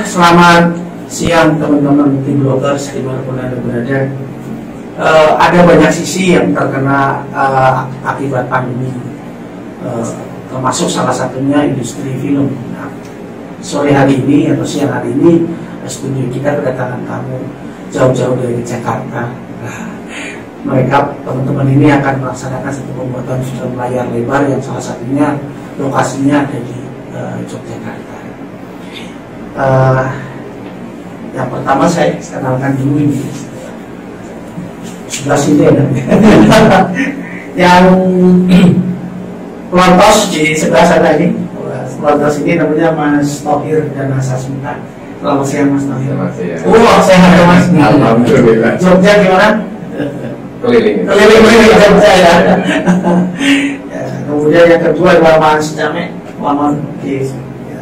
Selamat siang teman-teman tim bloggers dimanapun Anda berada. Ada banyak sisi yang terkena akibat pandemi, termasuk salah satunya industri film. Nah, sore hari ini atau siang hari ini studio kita kedatangan tamu jauh-jauh dari Jakarta. Mereka teman-teman ini akan melaksanakan satu pembuatan film layar lebar yang salah satunya lokasinya ada di Yogyakarta. Yang pertama saya kenalkan dulu ini sebelah sini ya. Yang pelontos di sebelah sana ini, pelontos ini namanya Mas Thohir dan Mas Asmita. Selamat siang Mas Thohir. Selamat siang. Sehat Mas. Alhamdulillah. Jogja gimana? Keliling Jogja ya. Kemudian yang kedua adalah Mas Jamek.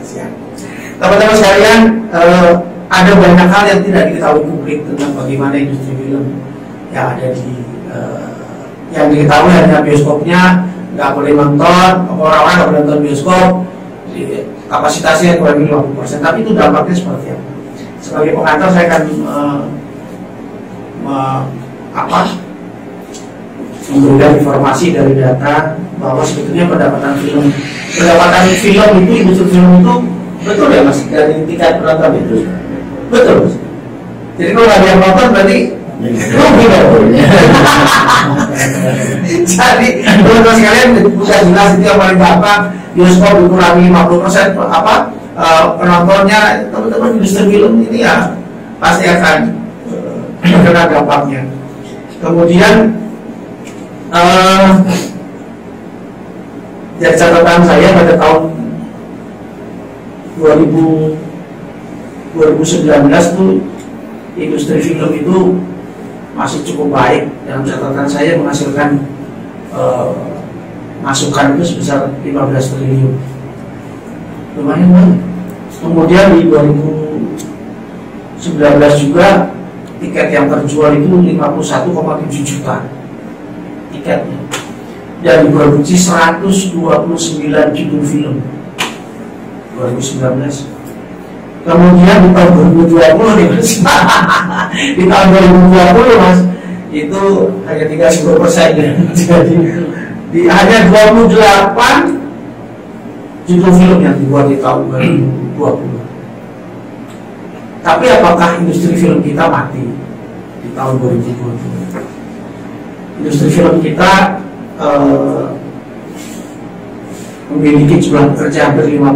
Siap. Teman-teman sekalian, ada banyak hal yang tidak diketahui publik tentang bagaimana industri film yang ada di yang diketahui hanya bioskopnya nggak boleh nonton, orang-orang nggak boleh nonton bioskop, kapasitasnya kurang lebih 50%. Tapi itu dampaknya seperti apa? Sebagai pengantar saya akan memberikan informasi dari data bahwa sebetulnya pendapatan film itu, industri film itu betul ya Mas, dari tingkat penonton itu betul Mas. Jadi kalau nggak ada yang nonton berarti rugi dong. Jadi teman-teman sekalian bukan jelas itu yang paling gampang, bioskop dikurangi 50% penontonnya, teman-teman industri film ini ya pasti akan terkena dampaknya. Kemudian dari catatan saya pada tahun 2019 tuh industri film itu masih cukup baik. Dalam catatan saya menghasilkan masukan itu sebesar 15 triliun, lumayan banget. Kemudian di 2019 juga tiket yang terjual itu 51,7 juta tiketnya, dan diproduksi 129 judul film 2019. Kemudian di tahun 2020 nih Mas, di tahun 2020 Mas, itu hanya 30% ya. Jadi hanya 28 judul film yang dibuat di tahun 2020. Tapi apakah industri film kita mati di tahun 2020? Industri film kita memiliki jumlah pekerja hampir 50.000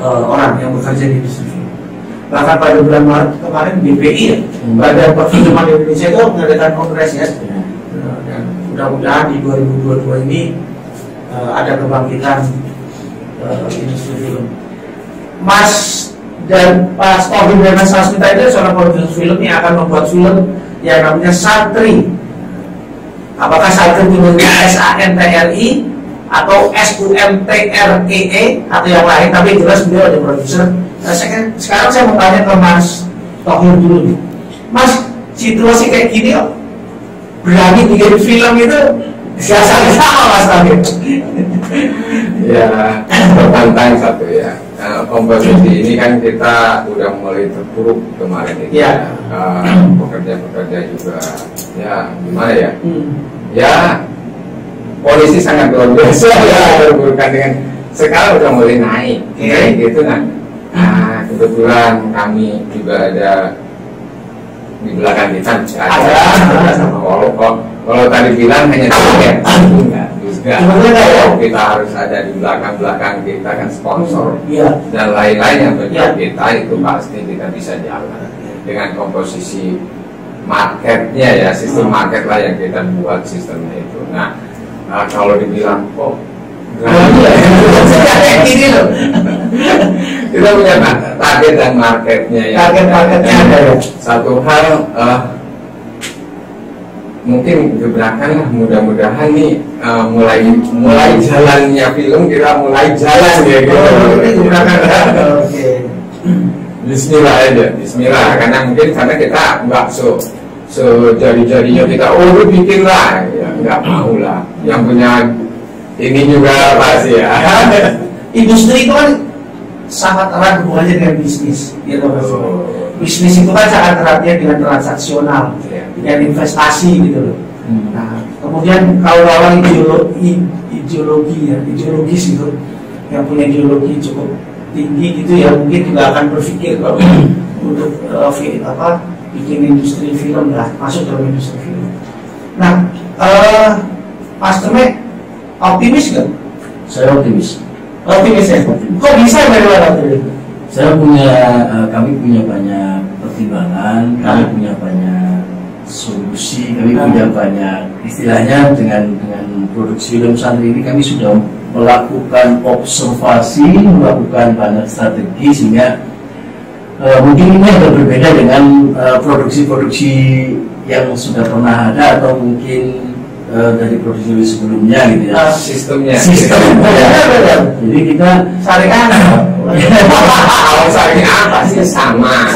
orang yang bekerja di industri film. Bahkan pada bulan Maret kemarin BPI ya, Badan Perfilman Indonesia itu mengadakan kongres ya. Dan mudah-mudahan di 2022 ini ada kebangkitan industri film. Mas dan Pak Thohir dan Mas Asmita itu seorang produser film yang akan membuat film yang namanya Santri. Apakah Santri tulisnya SANTRI atau SUMTREE atau yang lain, tapi jelas beliau ada produser. Sekarang saya mau tanya ke Mas Thohir dulu nih. Mas, situasi kayak gini kok berani bikin film itu biasanya sama Mas Thohir? Ya, tertantang satu ya. Komposisi ini kan kita udah mulai terpuruk kemarin itu. Ya. Pekerja-pekerja juga ya gimana ya? Ya polisi sangat luar biasa ya, berbukan dengan sekarang udah mulai naik kayak gitu kan. Nah, kebetulan kami juga ada di belakang kita ada sama kalau tadi bilang hanya tiket enggak juga. Kita harus ada di belakang kita kan sponsor dan lain-lain yang berkat kita itu pasti kita bisa jalan dengan komposisi marketnya ya, sistem market lah yang kita buat sistemnya itu. Nah, kalau dibilang kok ini loh, kita punya target dan marketnya ya. Target marketnya ada ya. Satu hal mungkin gebrakan lah, mudah-mudahan nih mulai jalannya film kita mulai jalan ya gitu. Bismillah aja, Bismillah, karena kita nggak jari-jarinya kita bikin lah ya, nggak mau lah. Yang punya ini juga pasti ya. Industri itu kan sangat erat hubungannya dengan bisnis, gitu Mas. Bisnis itu kan sangat eratnya dengan transaksional, dengan investasi gitu loh. Nah, kemudian kalau lawan ideologis gitu, yang punya ideologi cukup tinggi gitu ya, mungkin juga akan berpikir kalau untuk bikin industri film lah, masuk dalam industri film. Nah, Mas Teme optimis nggak? Saya optimis. Optimis ya? Kok bisa melewati itu? Kami punya banyak pertimbangan, kami punya banyak solusi, kami punya banyak, istilahnya dengan produksi film santri ini kami sudah melakukan observasi, melakukan banyak strategi sehingga mungkin ini agak berbeda dengan produksi-produksi yang sudah pernah ada atau mungkin dari produksi sebelumnya gitu ya. Sistemnya. Jadi kita Saringan. Kalau saringan pasti sama.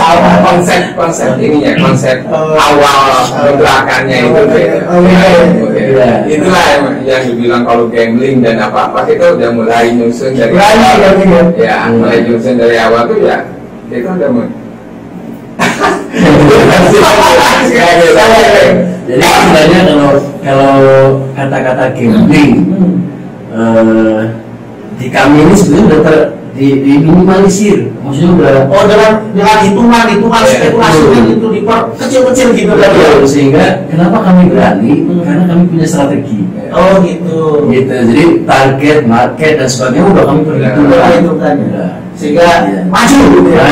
Konsep ininya, konsep awal gerakannya itu beda. Itulah yang dibilang kalau gambling dan apa-apa kita udah mulai nyusun dari awal. Ya, mulai nyusun dari awal tuh ya kita udah mulai. Jadi sebenarnya kalau kata-kata gambling di kami ini sebenarnya udah diminimalisir, maksudnya udah dengan hitungan spekulasi itu kecil-kecil gitu kan. Sehingga kenapa kami berani? Karena kami punya strategi. Oh gitu. Jadi target, market dan sebagainya udah kami perhitungkan. Sehingga maju gitu ya.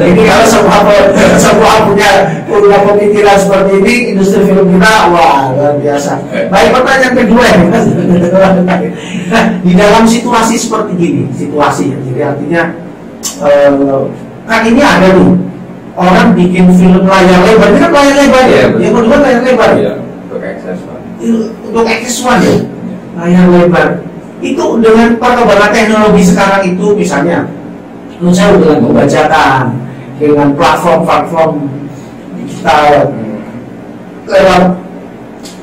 Ini kalau semua punya pemikiran seperti ini, industri film kita wah luar biasa. Baik, pertanyaan kedua ini Mas. Nah, di dalam situasi seperti ini, jadi artinya kan ini ada nih orang bikin film layar lebar, ini kan layar lebar ya, yang kedua layar lebar untuk aksesuar ya, layar lebar. Itu dengan perkembangan teknologi sekarang itu misalnya menurut saya dengan membacakan dengan platform digital lewat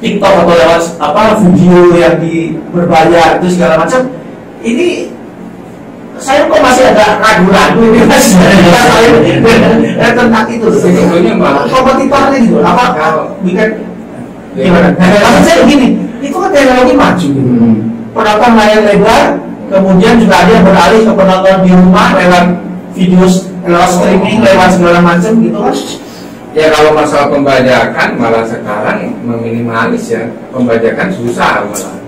TikTok atau lewat video yang berbayar itu segala macam, ini saya kok masih ada ragu-ragu ini Mas tentang itu kompetitornya gitu bikin gimana? Maksud saya begini, itu kan teknologi maju gitu. Penonton layar lebar, kemudian juga ada yang beralih ke penonton di rumah lewat video, lewat streaming, lewat segala macam gitu kan. Ya kalau masalah pembajakan malah sekarang meminimalis ya, pembajakan susah malah.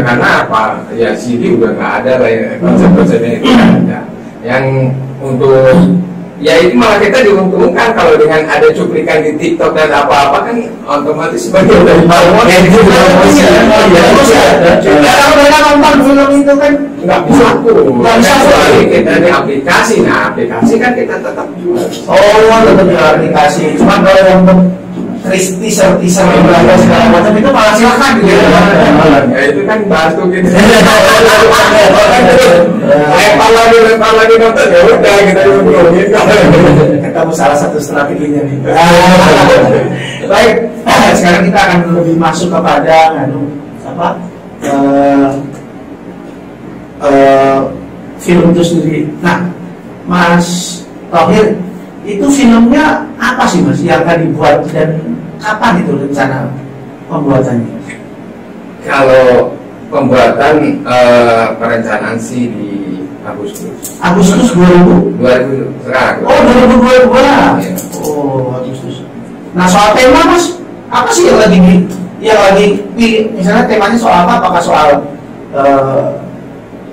Karena apa? Ya CD udah nggak ada lah ya, konsep-konsepnya itu nggak ada. Yang untuk ya itu malah kita diuntungkan kalau dengan ada cuplikan di TikTok dan apa-apa kan otomatis sebagai dari bawah itu kalau mereka nonton film itu kan nggak bisa kita di aplikasi. Nah aplikasi kan kita tetap jual. Tetap di aplikasi. Cuma kalau yang teaser yang berada segala macam itu malah silakan gitu. Ya itu kan bantu gitu. lempar lagi nonton ya udah kita untungin. Ketemu salah satu strateginya nih. Baik, sekarang kita akan lebih masuk kepada film itu sendiri. Nah, Mas Thohir, itu filmnya apa sih Mas yang akan dibuat dan kapan itu rencana pembuatannya? Kalau pembuatan perencanaan sih di Agustus 2000 sekarang. 2022. Ya. Agustus. Nah soal tema Mas, apa sih yang lagi misalnya temanya soal apa? Apakah soal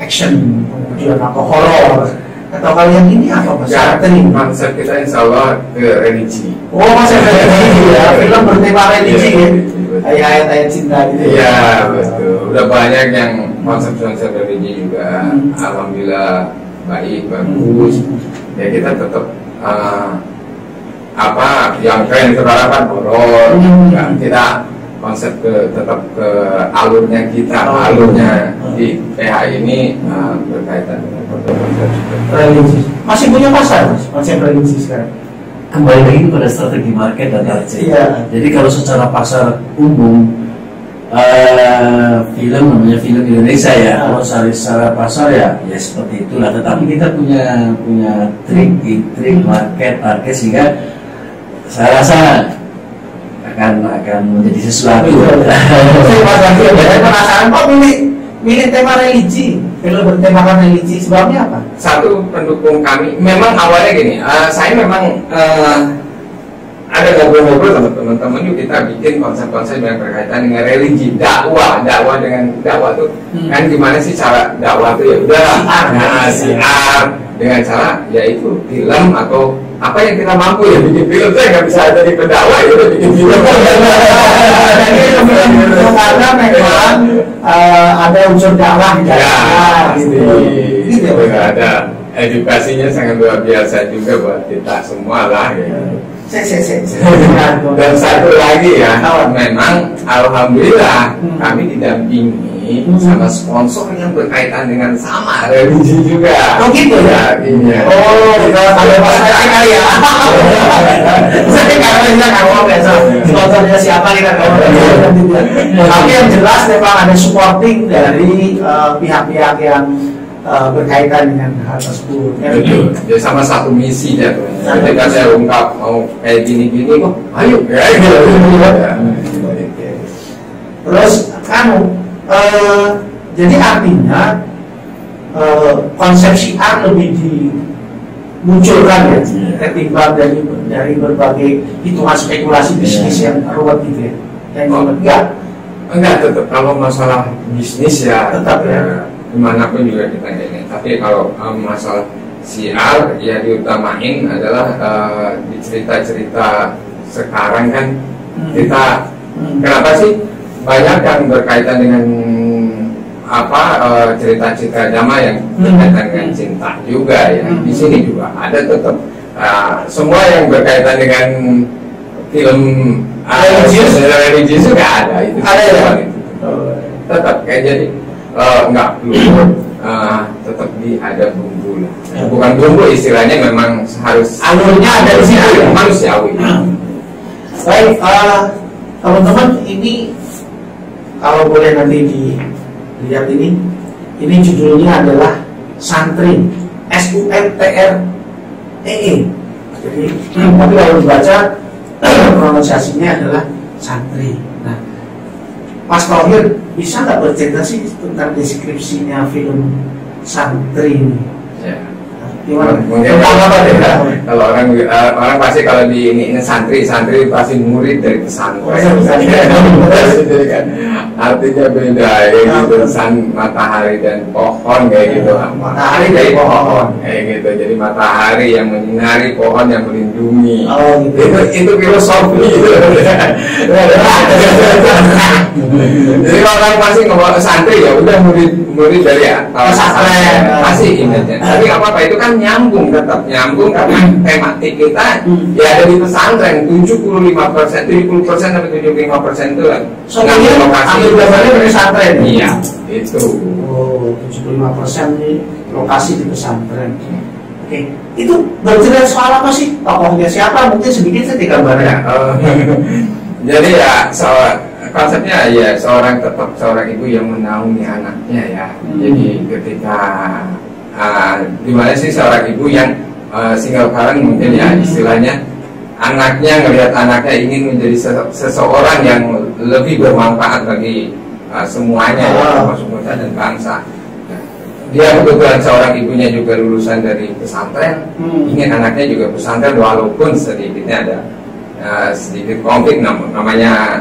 action, kemudian atau horor, atau kalian ini apa Mas? Ya, konsep kita insya Allah ke religi. Konsep religi ya, film bertema religi ya. Ayat-ayat cinta gitu. Iya betul. Udah banyak yang konsep-konsep religi juga. Alhamdulillah bagus. Ya kita tetap yang tren sekarang kan horor. Kita konsep tetap ke alurnya kita, alurnya di PH ini berkaitan dengan konsep religi. Masih punya pasar Mas konsep religi sekarang? Kembali lagi pada strategi market dan target. Iya. Jadi kalau secara pasar umum film namanya film Indonesia ya. Kalau secara pasar ya seperti itulah. Tetapi kita punya trik market sehingga saya rasa akan menjadi sesuatu. Saya penasaran kok milih tema religi, film bertemakan religi, sebabnya apa? Satu, pendukung kami. Memang awalnya gini, saya memang ada ngobrol-ngobrol sama teman-teman yuk kita bikin konsep-konsep yang berkaitan dengan religi, dakwah dengan dakwah tuh kan gimana sih cara dakwah tuh ya udah siar dengan cara yaitu film atau apa yang kita mampu ya bikin film. Saya nggak bisa jadi pendakwah itu bikin film. Karena memang ada unsur dakwah di dalamnya, gitu. Ada edukasinya sangat luar biasa juga buat kita semua lah. Ya. Dan satu lagi ya, memang alhamdulillah kami didampingi sama sponsor yang berkaitan dengan sama religi juga. Oh gitu ya? Iya. Oh, kalau bahasa kali ya. Saya karena kamu besok sponsornya siapa kita tahu. Tapi yang jelas memang ada supporting dari pihak-pihak yang berkaitan dengan hal tersebut. Betul. Jadi sama satu misi ya. Ketika saya ungkap mau kayak gini-gini kok, ayo kayak gitu. Terus jadi artinya konsep syiar lebih dimunculkan ya ketimbang dari berbagai hitungan spekulasi bisnis yang ruwet gitu ya. Enggak tetap kalau masalah bisnis ya tetap ya. Dimanapun juga kita ini. Tapi kalau masalah siar ya diutamain adalah di cerita-cerita sekarang kan kita kenapa sih banyak yang berkaitan dengan cerita-cerita drama yang berkaitan dengan cinta juga ya. Di sini juga ada tetap semua yang berkaitan dengan film religius juga ada itu. Ada ya. Tetap kayak jadi enggak perlu tetap ada bumbu lah. Bukan bumbu istilahnya memang harus alurnya ada di situ ya? Manusiawi. Baik, teman-teman ini kalau boleh nanti dilihat ini judulnya adalah Santri, SUNTREE. Jadi tapi kalau dibaca pronunciasinya adalah Santri. Nah, Mas Thohir bisa nggak bercerita sih tentang deskripsinya film Santri ini? Ya. Gimana? Mungkin kalau orang pasti kalau di ini santri pasti murid dari pesantren. Jadi kan artinya beda ya gitu. Matahari dan pohon kayak gitu. Matahari dari pohon kayak gitu. Jadi matahari yang menyinari, pohon yang melindungi. Oh, gitu. Itu filosofi gitu. Jadi orang pasti ngomong santri ya udah murid dari pesantren pasti image-nya. Tapi apa itu kan tetap nyambung karena tematik kita ya ada di pesantren 75%, 70% sampai 75% itu kan ngambil lokasi dari pesantren. Iya, itu. Oh, 75% di lokasi di pesantren. Oke, itu bercerita soal apa sih? Tokohnya siapa? Mungkin sedikit saya gambarnya. Jadi ya konsepnya ya seorang ibu yang menaungi anaknya ya. Jadi ketika dimana sih seorang ibu yang single parent mungkin ya istilahnya anaknya ngelihat anaknya ingin menjadi seseorang yang lebih bermanfaat bagi semuanya ya termasuk bangsa dan bangsa. Dia kebetulan seorang ibunya juga lulusan dari pesantren, ingin anaknya juga pesantren walaupun sedikitnya ada sedikit konflik namanya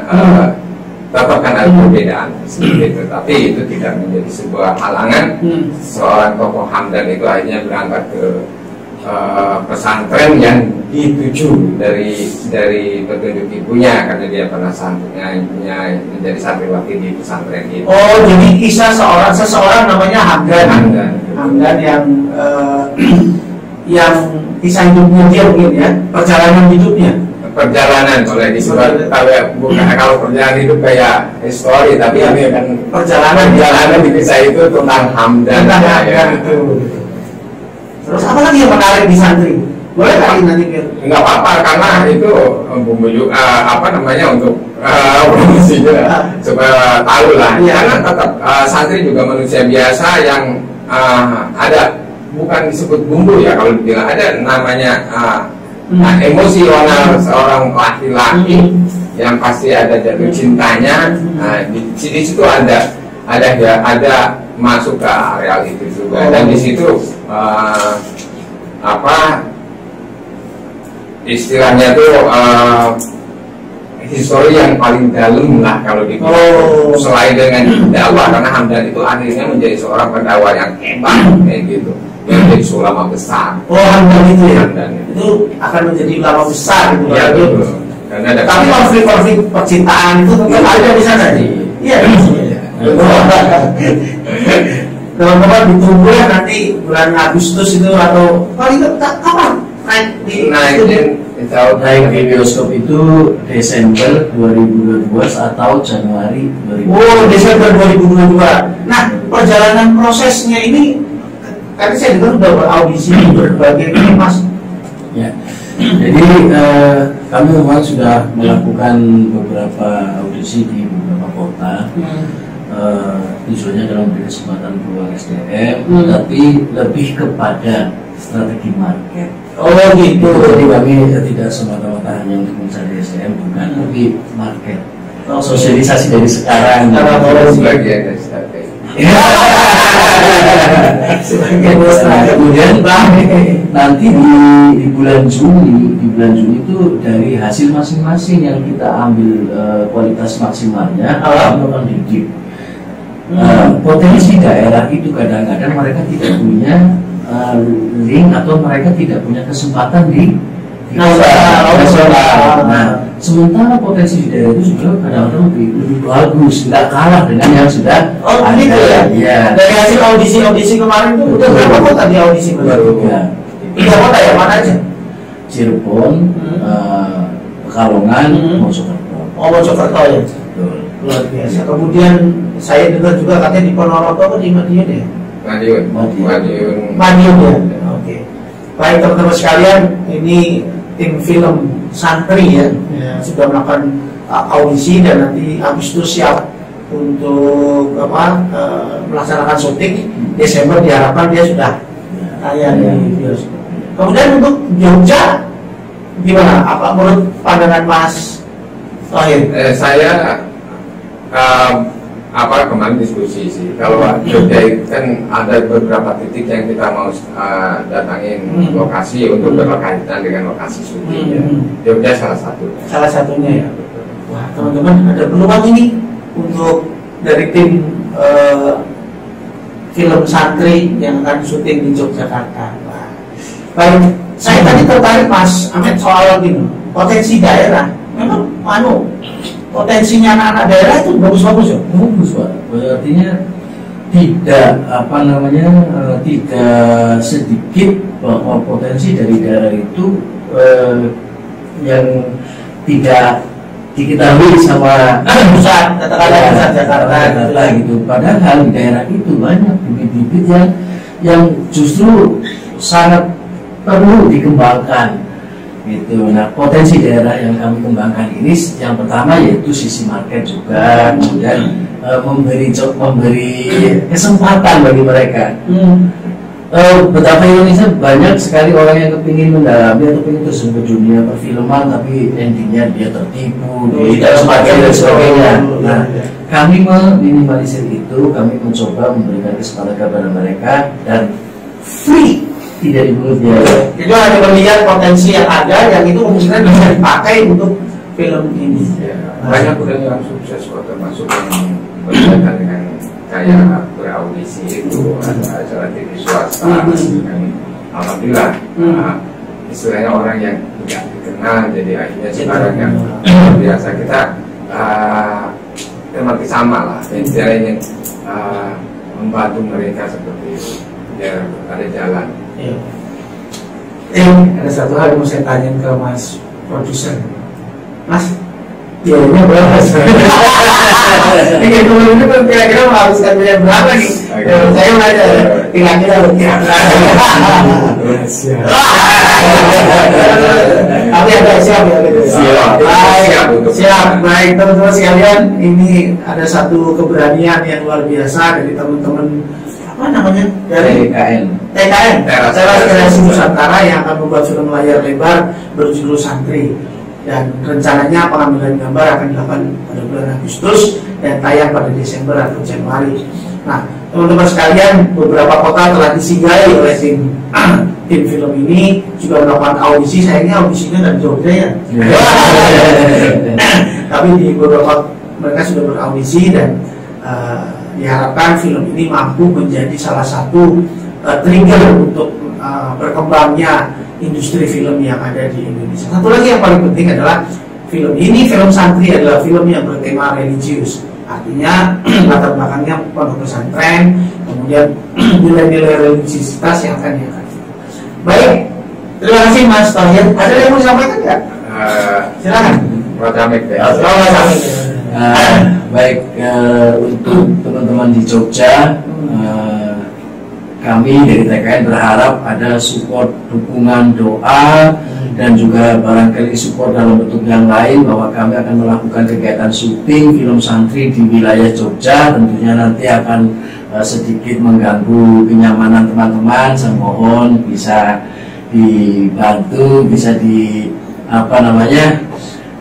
tetap kan ada perbedaan sedikit, tapi itu tidak menjadi sebuah halangan. Seorang tokoh Hamdan itu akhirnya berangkat ke pesantren yang dituju dari petunjuk ibunya karena dia pernah menjadi santriwati di pesantren itu. Oh, jadi kisah seseorang namanya Hamdan yang kisah hidupnya dia mungkin ya, perjalanan kalau disebut kalau perjalanan hidup kayak histori, tapi ini kan perjalanan di kisah itu tentang Hamdan itu. Terus apa lagi yang menarik di santri? Boleh kali nanti biar. Nggak apa-apa karena itu bumbu juga apa namanya untuk promosinya supaya tahu lah. Iya. Karena tetap santri juga manusia biasa yang ada bukan disebut bumbu ya kalau dibilang ada namanya emosional seorang laki-laki yang pasti ada jatuh cintanya. Di situ ada masuk ke areal itu juga dan di situ apa istilahnya tuh histori yang paling dalam lah kalau di selain dengan dakwah karena Hamdan itu akhirnya menjadi seorang pendakwah yang hebat kayak gitu yang menjadi ulama besar. Hamdan itu ya? Hamdan itu akan menjadi ulama besar gitu ya, betul. Karena ada tapi konflik-konflik percintaan itu tetap ada di sana sih. Iya. Teman-teman ditunggu ya nanti bulan Agustus itu atau paling kapan naik di bioskop itu Desember 2022 atau Januari 2022. Oh, Desember 2022. Nah, perjalanan prosesnya ini kan saya dengar sudah beraudisi berbagai ini Mas. Ya. Jadi kami memang sudah melakukan beberapa audisi di beberapa kota. Tujuannya dalam memberi kesempatan peluang SDM, tapi lebih kepada strategi market. Oh gitu. Jadi kami tidak semata-mata hanya untuk mencari SDM, bukan, tapi market. Sosialisasi dari sekarang. sebagian dari strategi. Kemudian nanti di bulan Juni itu dari hasil masing-masing yang kita ambil kualitas maksimalnya kami akan didik. Potensi daerah itu kadang-kadang mereka tidak punya link atau mereka tidak punya kesempatan di nasional. Nah, sementara potensi di daerah itu juga kadang-kadang lebih bagus, nggak kalah dengan yang sudah ada. Gitu ya? Ya. Dari hasil audisi kemarin itu udah berapa kota di audisi baru? Tiga kota ya, mana aja? Cirebon, Pekalongan, Mojokerto. Oh, Mojokerto ya. Luar biasa. Kemudian saya dengar juga katanya di Ponorogo atau di Madiun ya? Madiun ya. Oke. Baik teman-teman sekalian, ini tim film santri ya, sudah melakukan audisi dan nanti Agustus siap untuk melaksanakan syuting. Desember diharapkan dia sudah tayang di bioskop. Kemudian untuk Jogja gimana? Apa menurut pandangan Mas Thohir? Saya kemarin diskusi sih. Kalau Jogja itu kan ada beberapa titik yang kita mau datangin lokasi untuk berkaitan dengan lokasi syuting. Jogja salah satu. Salah satunya ya. Wah teman-teman ada peluang ini untuk dari tim film santri yang akan syuting di Yogyakarta. Baik, saya tadi tertarik Mas Ahmed soal gini, potensi daerah. Memang potensinya anak-anak daerah itu bagus-bagus ya? Bagus Pak, artinya tidak tidak sedikit bahwa potensi dari daerah itu yang tidak diketahui sama pusat, katakanlah pusat Jakarta gitu. Padahal di daerah itu banyak bibit-bibit yang justru sangat perlu dikembangkan gitu. Nah, potensi daerah yang kami kembangkan ini yang pertama yaitu sisi market juga, kemudian memberi kesempatan bagi mereka. Betapa Indonesia banyak sekali orang yang kepingin mendalami atau ingin terjun ke dunia perfilman, tapi endingnya dia tertipu, tidak sebagainya dan sebagainya. Nah, kami meminimalisir itu, kami mencoba memberikan kesempatan kepada mereka dan free. Tidak dipungut biaya. Itu hanya melihat potensi yang ada, yang itu kemungkinan bisa dipakai untuk film ini. Banyak udah yang sukses kok, termasuk yang berkaitan dengan kayak beraudisi itu ada acara TV swasta. Alhamdulillah, istilahnya orang yang tidak dikenal jadi akhirnya sekarang yang biasa kita termati sama lah. Saya ingin membantu mereka seperti itu biar ada jalan. Ada satu hal yang mau saya tanya ke Mas produser, Mas, biayanya berapa? Ini kira-kira menghabiskan biaya berapa nih? Saya belajar kira-kira. Tapi ada siap ya gitu. Siap. Baik teman-teman sekalian, ini ada satu keberanian yang luar biasa dari teman-teman apa namanya dari TKN Teras Kreasi Nusantara yang akan membuat film layar lebar berjudul Santri, dan rencananya pengambilan gambar akan dilakukan pada bulan Agustus dan tayang pada Desember atau Januari. Nah, teman-teman sekalian, beberapa kota telah disinggahi oleh tim film ini, juga melakukan audisi. Sayangnya audisinya dari Jogja ya. Tapi di beberapa mereka sudah beraudisi, dan diharapkan film ini mampu menjadi salah satu trigger untuk berkembangnya industri film yang ada di Indonesia. Satu lagi yang paling penting adalah film ini, film Santri adalah film yang bertema religius. Artinya latar belakangnya pondok pesantren, kemudian nilai-nilai religiusitas yang akan diangkat. Baik, terima kasih Mas Tahir. Ada yang mau disampaikan nggak? Silakan. Baik, untuk teman-teman di Jogja, kami dari TKN berharap ada support, dukungan, doa, dan juga barangkali support dalam bentuk yang lain, bahwa kami akan melakukan kegiatan syuting film Santri di wilayah Jogja. Tentunya nanti akan sedikit mengganggu kenyamanan teman-teman. Saya mohon bisa dibantu, bisa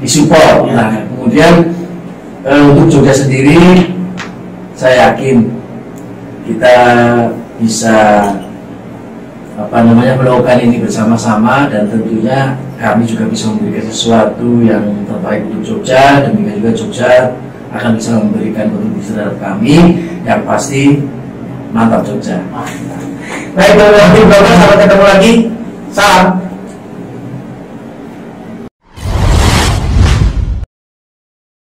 disupport. Nah, kemudian untuk Jogja sendiri, saya yakin kita bisa melakukan ini bersama-sama, dan tentunya kami juga bisa memberikan sesuatu yang terbaik untuk Jogja, dan juga Jogja akan bisa memberikan kontribusi terhadap kami. Yang pasti mantap Jogja. Baik, sampai ketemu lagi. Salam.